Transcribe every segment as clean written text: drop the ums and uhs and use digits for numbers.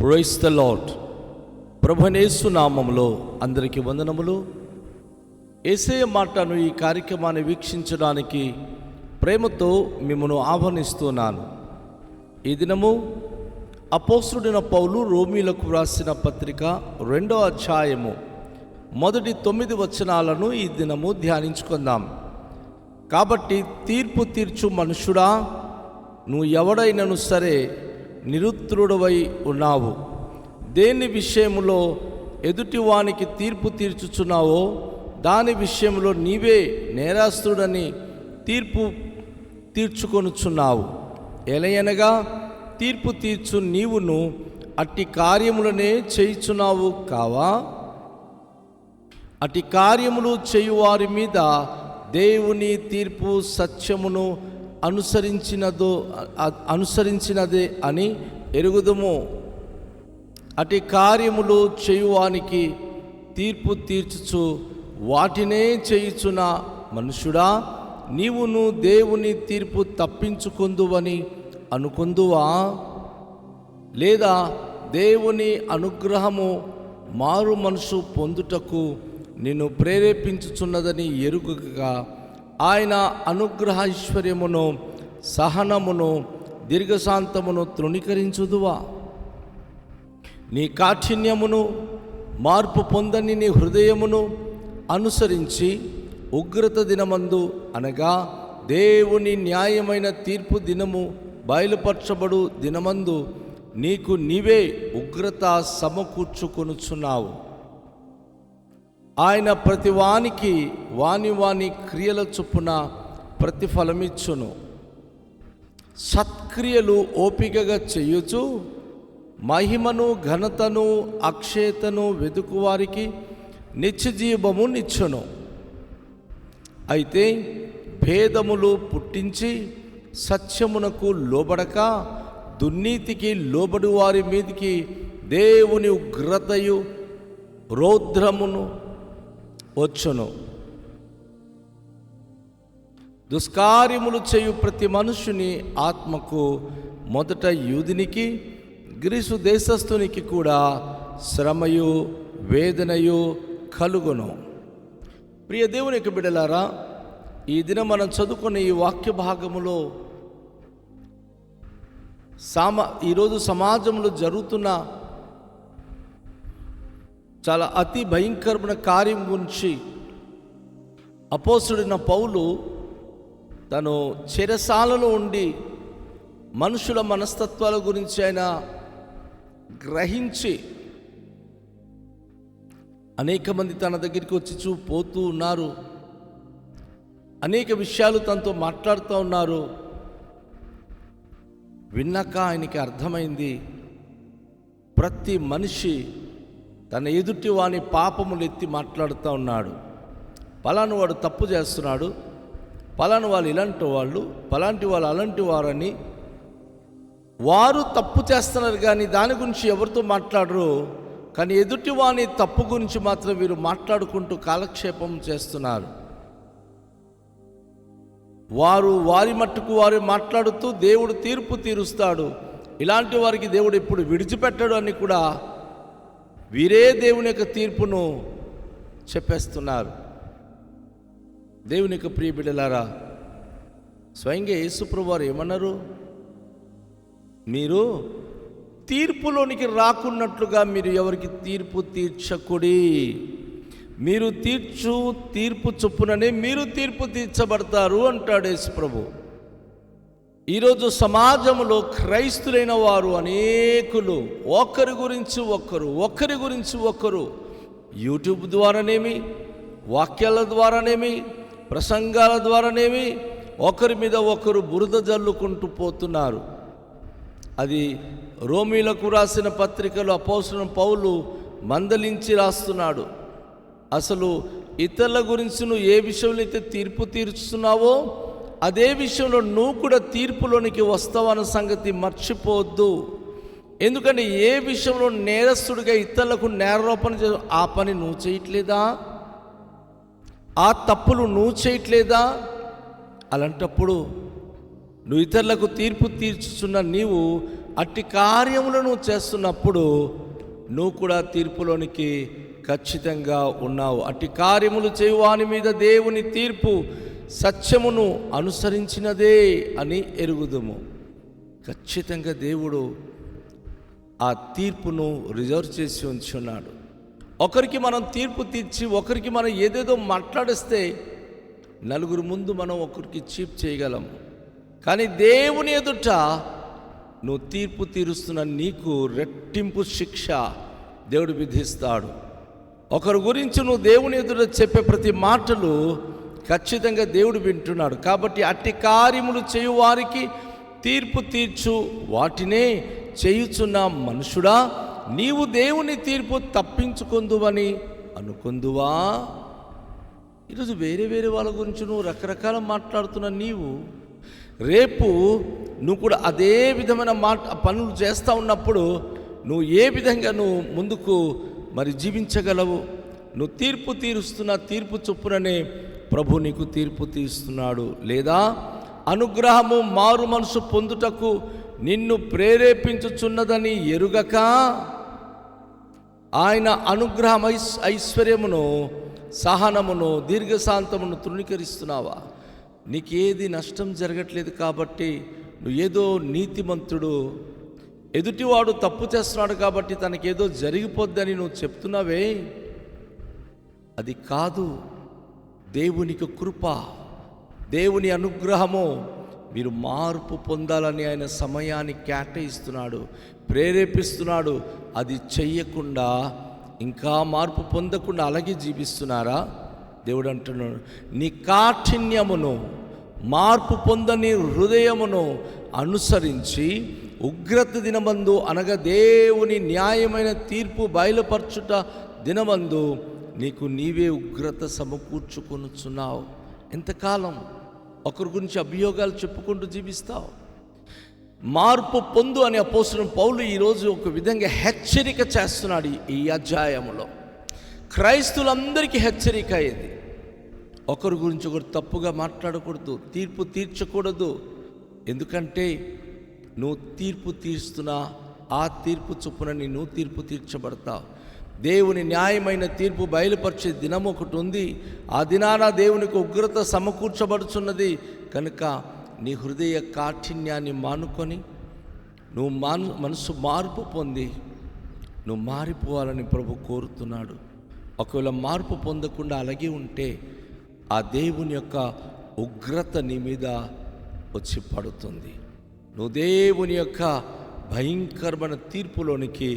Praise the lord. ప్రభువైన యేసు నామములో అందరికీ వందనములు. యేసయ్య మాటను ఈ కార్యక్రమాన్ని వీక్షించడానికి ప్రేమతో మిమ్మల్ని ఆహ్వానిస్తున్నాను. ఈ దినము అపోస్తలుడైన పౌలు రోమీలకు వ్రాసిన పత్రిక 2వ అధ్యాయము మొదటి 9 వచనాలను ఈ దినము ధ్యానించుకుందాం. కాబట్టి తీర్పు తీర్చు మనుషుడా, నువ్వు ఎవడైనను సరే నిరుత్తరుడవై ఉన్నావు. దేని విషయంలో ఎదుటివానికి తీర్పు తీర్చుచున్నావో దాని విషయంలో నీవే నేరస్తుడని తీర్పు తీర్చుకొనుచున్నావు. ఎలయనగా తీర్పు తీర్చు నీవును అట్టి కార్యములనే చేయుచున్నావు కావా? అట్టి కార్యములు చేయువారి మీద దేవుని తీర్పు సత్యమును అనుసరించినదే అని ఎరుగుదుము. అట్టి కార్యములు చేయువానికి తీర్పు తీర్చుచు వాటినే చేయుచున్న మనుషుడా, నీవును దేవుని తీర్పు తప్పించుకొందువని అనుకొందువా? లేదా దేవుని అనుగ్రహము మారు మనసు పొందుటకు నిన్ను ప్రేరేపించుచున్నదని ఎరుగగా ఆయన అనుగ్రహ ఐశ్వర్యమును, సహనమును, దీర్ఘశాంతమును తృణీకరించుదువా? నీ కాఠిన్యమును, మార్పు పొందని నీ హృదయమును అనుసరించి ఉగ్రత దినమందు అనగా దేవుని న్యాయమైన తీర్పు దినము బయలుపరచబడు దినమందు నీకు నీవే ఉగ్రత సమకూర్చుకొనుచున్నావు. ఆయన ప్రతి వానికి వాని క్రియల చొప్పున ప్రతిఫలమిచ్చును. సత్క్రియలు ఓపికగా చేయుచు మహిమను, ఘనతను, అక్షయతను వెదుకువారికి నిత్యజీవము నిచ్చును. అయితే భేదములు పుట్టించి సత్యమునకు లోబడక దుర్నీతికి లోబడి వారి మీదికి దేవుని ఉగ్రతయు రౌద్రమును వచ్చును. దుష్కార్యములు చేయు ప్రతి మనుషుని ఆత్మకు మొదట యూదునికి, గ్రీసు దేశస్థునికి కూడా శ్రమయు వేదనయు కలుగును. ప్రియ దేవుని యొక్క బిడ్డలారా, ఈ దినం మనం చదువుకున్న ఈ వాక్య భాగములో ఈరోజు సమాజంలో జరుగుతున్న చాలా అతి భయంకరమైన కార్యం గురించి అపోస్తలుడైన పౌలు తను చెరసాలలో ఉండి మనుషుల మనస్తత్వాల గురించి ఆయన గ్రహించి అనేక మంది తన దగ్గరికి వచ్చి పోతూ ఉన్నారు. అనేక విషయాలు తనతో మాట్లాడుతూ ఉన్నారు. విన్నాక ఆయనకి అర్థమైంది, ప్రతి మనిషి తన ఎదుటి వాని పాపములు ఎత్తి మాట్లాడుతూ ఉన్నాడు. పలాను వాడు తప్పు చేస్తున్నాడు, పలాను వాళ్ళు ఇలాంటి వాళ్ళు, పలాంటి వాళ్ళు అలాంటి వారని వారు తప్పు చేస్తున్నారు. కానీ దాని గురించి ఎవరితో మాట్లాడరు. కానీ ఎదుటి వాని తప్పు గురించి మాత్రం వీరు మాట్లాడుకుంటూ కాలక్షేపం చేస్తున్నారు. వారి మట్టుకు వారు మాట్లాడుతూ దేవుడు తీర్పు తీరుస్తాడు, ఇలాంటి వారికి దేవుడు ఎప్పుడు విడిచిపెట్టాడు అని కూడా వీరే దేవుని యొక్క తీర్పును చెప్పేస్తున్నారు. దేవుని యొక్క ప్రియ బిడ్డలారా, స్వయంగా యేసుప్రభువు వారు ఏమన్నారు? మీరు తీర్పులోనికి రాకున్నట్లుగా మీరు ఎవరికి తీర్పు తీర్చకుడి. మీరు తీర్పు చొప్పుననే మీరు తీర్పు తీర్చబడతారు అంటాడు యేసుప్రభు. ఈరోజు సమాజంలో క్రైస్తులైన వారు అనేకులు ఒకరి గురించి ఒకరు యూట్యూబ్ ద్వారానేమి, వాక్యాల ద్వారానేమి, ప్రసంగాల ద్వారానేమి ఒకరి మీద ఒకరు బురద జల్లుకుంటూ పోతున్నారు. అది రోమీలకు రాసిన పత్రికలో అపోస్తలుడైన పౌలు మందలించి రాస్తున్నాడు. అసలు ఇతరుల గురించి నువ్వు ఏ విషయంలో అయితే తీర్పు తీర్చుతున్నావో అదే విషయంలో నువ్వు కూడా తీర్పులోనికి వస్తావన్న సంగతి మర్చిపోవద్దు. ఎందుకంటే ఏ విషయంలో నేరస్తుడిగా ఇతరులకు నేరారోపణ ఆ పని నువ్వు చేయట్లేదా? ఆ తప్పులు నువ్వు చేయట్లేదా? అలాంటప్పుడు నువ్వు ఇతరులకు తీర్పు తీర్చుచున్న నీవు అట్టి కార్యములను చేస్తున్నప్పుడు నువ్వు కూడా తీర్పులోనికి ఖచ్చితంగా ఉన్నావు. అట్టి కార్యములు చేయువాని మీద దేవుని తీర్పు సత్యమును అనుసరించినదే అని ఎరుగుదుము. ఖచ్చితంగా దేవుడు ఆ తీర్పును రిజర్వ్ చేసి ఉంచున్నాడు. ఒకరికి మనం తీర్పు తీర్చి ఒకరికి మనం ఏదేదో మాట్లాడిస్తే నలుగురు ముందు మనం ఒకరికి చీప్ చేయగలం. కానీ దేవుని ఎదుట నువ్వు తీర్పు తీరుస్తున్న నీకు రెట్టింపు శిక్ష దేవుడు విధిస్తాడు. ఒకరి గురించి నువ్వు దేవుని ఎదుట చెప్పే ప్రతి మాటలు ఖచ్చితంగా దేవుడు వింటున్నాడు. కాబట్టి అట్టి కార్యములు చేయు వారికి తీర్పు తీర్చు వాటినే చేయుచున్న మనుషుడా, నీవు దేవుని తీర్పు తప్పించుకొందువని అనుకొందువా? ఈరోజు వేరే వేరే వాళ్ళ గురించి నువ్వు రకరకాల మాట్లాడుతున్న నీవు రేపు నువ్వు కూడా అదే విధమైన పనులు చేస్తూ ఉన్నప్పుడు నువ్వు ఏ విధంగా నువ్వు ముందుకు మరి జీవించగలవు? నువ్వు తీర్పు తీరుస్తున్న తీర్పు చొప్పుననే ప్రభు నీకు తీర్పు తీస్తున్నాడు. లేదా అనుగ్రహము మారు మనసు పొందుటకు నిన్ను ప్రేరేపించుచున్నదని ఎరుగక ఆయన అనుగ్రహం ఐశ్వర్యమును సహనమును దీర్ఘశాంతమును తృణీకరిస్తున్నావా? నీకేది నష్టం జరగట్లేదు కాబట్టి నువ్వు ఏదో నీతిమంతుడు, ఎదుటివాడు తప్పు చేస్తున్నాడు కాబట్టి తనకేదో జరిగిపోద్దని నువ్వు చెప్తున్నావే, అది కాదు. దేవునికి కృప, దేవుని అనుగ్రహము, మీరు మార్పు పొందాలని ఆయన సమయాన్ని కేటాయిస్తున్నాడు, ప్రేరేపిస్తున్నాడు. అది చెయ్యకుండా ఇంకా మార్పు పొందకుండా అలాగే జీవిస్తున్నారా? దేవుడు అంటున్నాడు, నీ కాఠిన్యమును మార్పు పొందని హృదయమును అనుసరించి ఉగ్రత దినమందు అనగా దేవుని న్యాయమైన తీర్పు బయలుపరచుట దినమందు నీకు నీవే ఉగ్రత సమకూర్చుకొనుచున్నావు. ఎంతకాలం ఒకరి గురించి అభియోగాలు చెప్పుకుంటూ జీవిస్తావు? మార్పు పొందు అని అపోస్తలుడైన పౌలు ఈరోజు ఒక విధంగా హెచ్చరిక చేస్తున్నాడు. ఈ అధ్యాయంలో క్రైస్తవులందరికీ హెచ్చరిక అయ్యేది. ఒకరి గురించి ఒకరు తప్పుగా మాట్లాడకూడదు, తీర్పు తీర్చకూడదు. ఎందుకంటే నువ్వు తీర్పు తీరుస్తున్నా ఆ తీర్పు చొప్పున నువ్వు తీర్పు తీర్చబడతావు. దేవుని న్యాయమైన తీర్పు బయలుపరిచే దినం ఒకటి ఉంది. ఆ దినాన దేవునికి ఉగ్రత సమకూర్చబడుచున్నది. కనుక నీ హృదయ కాఠిన్యాన్ని మానుకొని నువ్వు మనసు మార్పు పొంది నువ్వు మారిపోవాలని ప్రభు కోరుతున్నాడు. ఒకవేళ మార్పు పొందకుండా అలాగే ఉంటే ఆ దేవుని యొక్క ఉగ్రత నీ మీద వచ్చి పడుతుంది. నువ్వు దేవుని యొక్క భయంకరమైన తీర్పులోనికి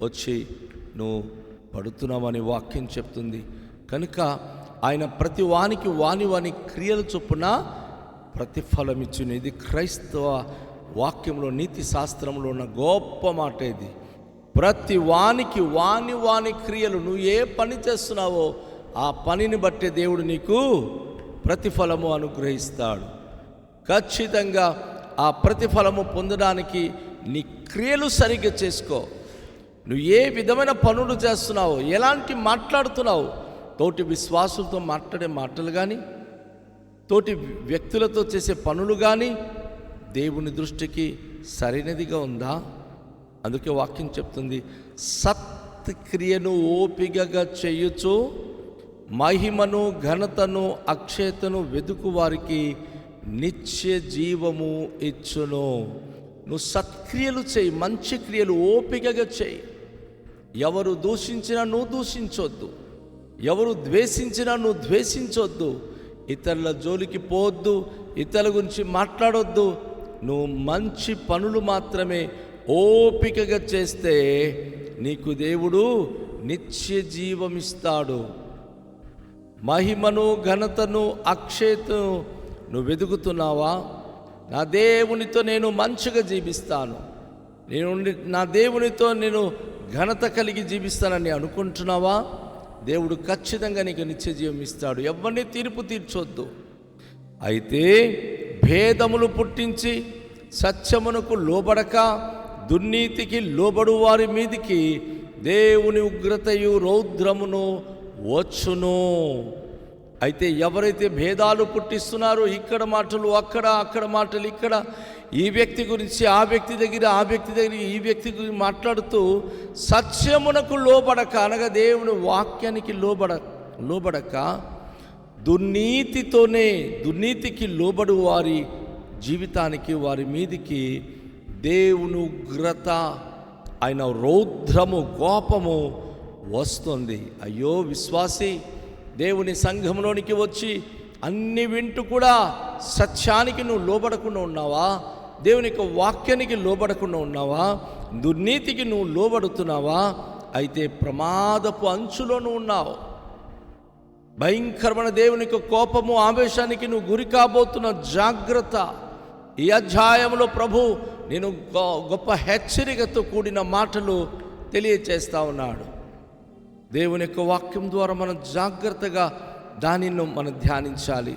వచ్చి నువ్వు పడుతున్నావని వాక్యం చెప్తుంది. కనుక ఆయన ప్రతి వానికి వాని క్రియల చొప్పున ప్రతిఫలం ఇచ్చును. ఇది క్రైస్తవ వాక్యంలో నీతి శాస్త్రంలో ఉన్న గొప్ప మాట. ఇది ప్రతి వానికి వాని క్రియలు, నువ్వు ఏ పని చేస్తున్నావో ఆ పనిని బట్టే దేవుడు నీకు ప్రతిఫలము అనుగ్రహిస్తాడు. ఖచ్చితంగా ఆ ప్రతిఫలము పొందడానికి నీ క్రియలు సరిగ్గా చేసుకో. నువ్వు ఏ విధమైన పనులు చేస్తున్నావు, ఎలాంటి మాట్లాడుతున్నావు, తోటి విశ్వాసులతో మాట్లాడే మాటలు కానీ, తోటి వ్యక్తులతో చేసే పనులు కానీ దేవుని దృష్టికి సరైనదిగా ఉందా? అందుకే వాక్యం చెప్తుంది, సత్క్రియను ఓపికగా చేయుచు మహిమను ఘనతను అక్షయతను వెదుకు వారికి నిత్య జీవము ఇచ్చును. నువ్వు సత్క్రియలు చేయి, మంచి క్రియలు ఓపికగా చేయి. ఎవరు దూషించినా నువ్వు దూషించొద్దు, ఎవరు ద్వేషించినా నువ్వు ద్వేషించొద్దు, ఇతరుల జోలికి పోవద్దు, ఇతరుల గురించి మాట్లాడొద్దు. నువ్వు మంచి పనులు మాత్రమే ఓపికగా చేస్తే నీకు దేవుడు నిత్య జీవమిస్తాడు. మహిమను ఘనతను అక్షయతను నువ్వు వెతుకుతున్నావా? నా దేవునితో నేను మంచిగా జీవిస్తాను, నా దేవునితో నేను ఘనత కలిగి జీవిస్తానని అనుకుంటున్నావా? దేవుడు ఖచ్చితంగా నీకు నిత్య జీవం ఇస్తాడు. ఎవరిని తీర్పు తీర్చొద్దు. అయితే భేదములు పుట్టించి సత్యమునకు లోబడక దుర్నీతికి లోబడు వారి మీదికి దేవుని ఉగ్రతయు రౌద్రమును వచ్చును. అయితే ఎవరైతే భేదాలు పుట్టిస్తున్నారో, ఇక్కడ మాటలు అక్కడ, అక్కడ మాటలు ఇక్కడ, ఈ వ్యక్తి గురించి ఆ వ్యక్తి దగ్గర, ఆ వ్యక్తి దగ్గర ఈ వ్యక్తి గురించి మాట్లాడుతూ సత్యమునకు లోబడక, అనగా దేవుని వాక్యానికి లోబడక దుర్నీతికి లోబడు వారి జీవితానికి, వారి మీదికి దేవుని ఉగ్రత, ఆయన రౌద్రము, కోపము వస్తుంది. అయ్యో విశ్వాసి, దేవుని సంఘంలోనికి వచ్చి అన్ని వింటూ కూడా సత్యానికి నువ్వు లోబడకుండా ఉన్నావా? దేవుని యొక్క వాక్యానికి లోబడకుండా ఉన్నావా? దుర్నీతికి నువ్వు లోబడుతున్నావా? అయితే ప్రమాదపు అంచులో నువ్వు ఉన్నావు. భయంకరమైన దేవుని యొక్క కోపము, ఆవేశానికి నువ్వు గురి కాబోతున్న జాగ్రత్త. ఈ అధ్యాయంలో ప్రభు నేను గొప్ప హెచ్చరికతో కూడిన మాటలు తెలియచేస్తా ఉన్నాడు. దేవుని యొక్క వాక్యం ద్వారా మనం జాగ్రత్తగా దానిని మనం ధ్యానించాలి.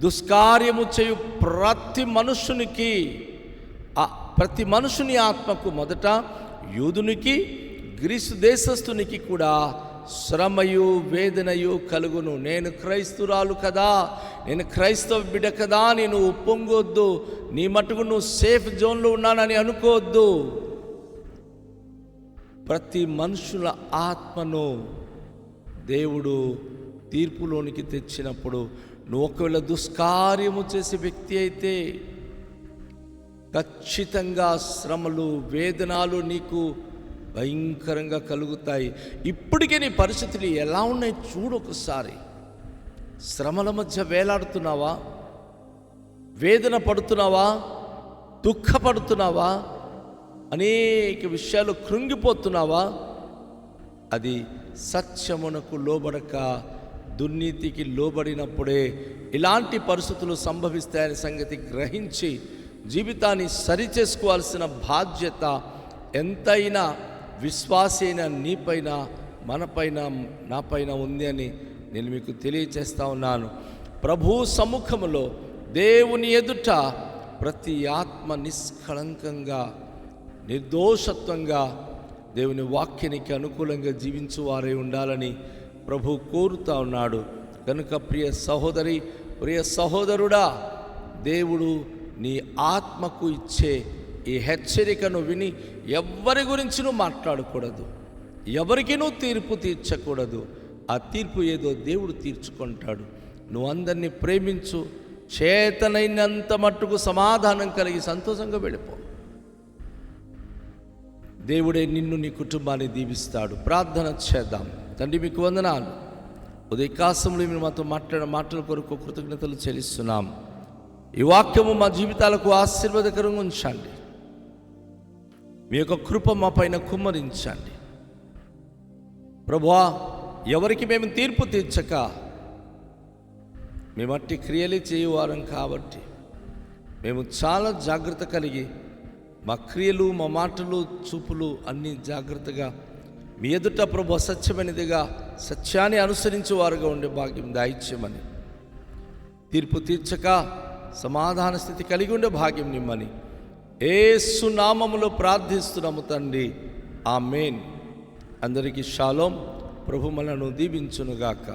దుష్కార్యము చేయు ప్రతి మనుషుని ఆత్మకు, మొదట యూదునికి, గ్రీసు దేశస్థునికి కూడా శ్రమయు వేదనయు కలుగును. నేను క్రైస్తురాలు కదా, నేను క్రైస్తవ బిడ్డ కదా, నేను ఉప్పొంగొద్దు, నీ మటుకు నువ్వు సేఫ్ జోన్లో ఉన్నానని అనుకోవద్దు. ప్రతి మనుషుల ఆత్మను దేవుడు తీర్పులోనికి తెచ్చినప్పుడు, నువ్వు ఒకవేళ దుష్కార్యము చేసే వ్యక్తి అయితే ఖచ్చితంగా శ్రమలు, వేదనలు నీకు భయంకరంగా కలుగుతాయి. ఇప్పటికే నీ పరిస్థితులు ఎలా ఉన్నాయి చూడు ఒకసారి. శ్రమల మధ్య వేలాడుతున్నావా? వేదన పడుతున్నావా? దుఃఖపడుతున్నావా? అనేక విషయాలు కృంగిపోతున్నావా? అది సత్యమునకు లోబడక దుర్నీతికి లోబడినప్పుడే ఇలాంటి పరిస్థితులు సంభవిస్తాయనే సంగతి గ్రహించి జీవితాన్ని సరిచేసుకోవాల్సిన బాధ్యత ఎంతైనా విశ్వాసి అయిన నీపైన, మనపైన, నాపైన ఉంది అని నేను మీకు తెలియచేస్తా ఉన్నాను. ప్రభు సముఖములో, దేవుని ఎదుట ప్రతి ఆత్మ నిష్కళంకంగా, నిర్దోషత్వంగా దేవుని వాక్యానికి అనుకూలంగా జీవించువారై ఉండాలని ప్రభు కోరుతా ఉన్నాడు. కనుక ప్రియ సహోదరి, ప్రియ సహోదరుడా, దేవుడు నీ ఆత్మకు ఇచ్చే ఈ హెచ్చరికను విని ఎవరి గురించి నువ్వు మాట్లాడకూడదు, ఎవరికి నువ్వు తీర్పు తీర్చకూడదు. ఆ తీర్పు ఏదో దేవుడు తీర్చుకుంటాడు. నువ్వు అందరినీ ప్రేమించు, చేతనైనంత మట్టుకు సమాధానం కలిగి సంతోషంగా వెళ్ళిపో. దేవుడే నిన్ను, నీ కుటుంబాన్ని దీవిస్తాడు. ప్రార్థన చేద్దాం. తండ్రి, మీకు వందనాలు. ఉదయకాశంలో మీరు మాతో మాట్లాడిన మాటల కొరకు కృతజ్ఞతలు చెల్లిస్తున్నాం. ఈ వాక్యము మా జీవితాలకు ఆశీర్వాదకరంగా ఉంచండి. మీ యొక్క కృప మా పైన కుమ్మరించండి. ప్రభువా, ఎవరికి మేము తీర్పు తీర్చక మేము అట్టి క్రియలే చేయువారం కాబట్టి మేము చాలా జాగ్రత్త కలిగి మా క్రియలు, మా మాటలు, చూపులు అన్నీ జాగ్రత్తగా మీ ఎదుట ప్రభు సత్యమైనదిగా, సత్యాన్ని అనుసరించేవారుగా ఉండే భాగ్యం దాయిచ్యమని, తీర్పు తీర్చక సమాధాన స్థితి కలిగి ఉండే భాగ్యం నిమ్మని యేసు నామములో ప్రార్థిస్తున్నాము తండ్రి. ఆమేన్. అందరికీ షాలోం. ప్రభు మనను దీవించునుగాక.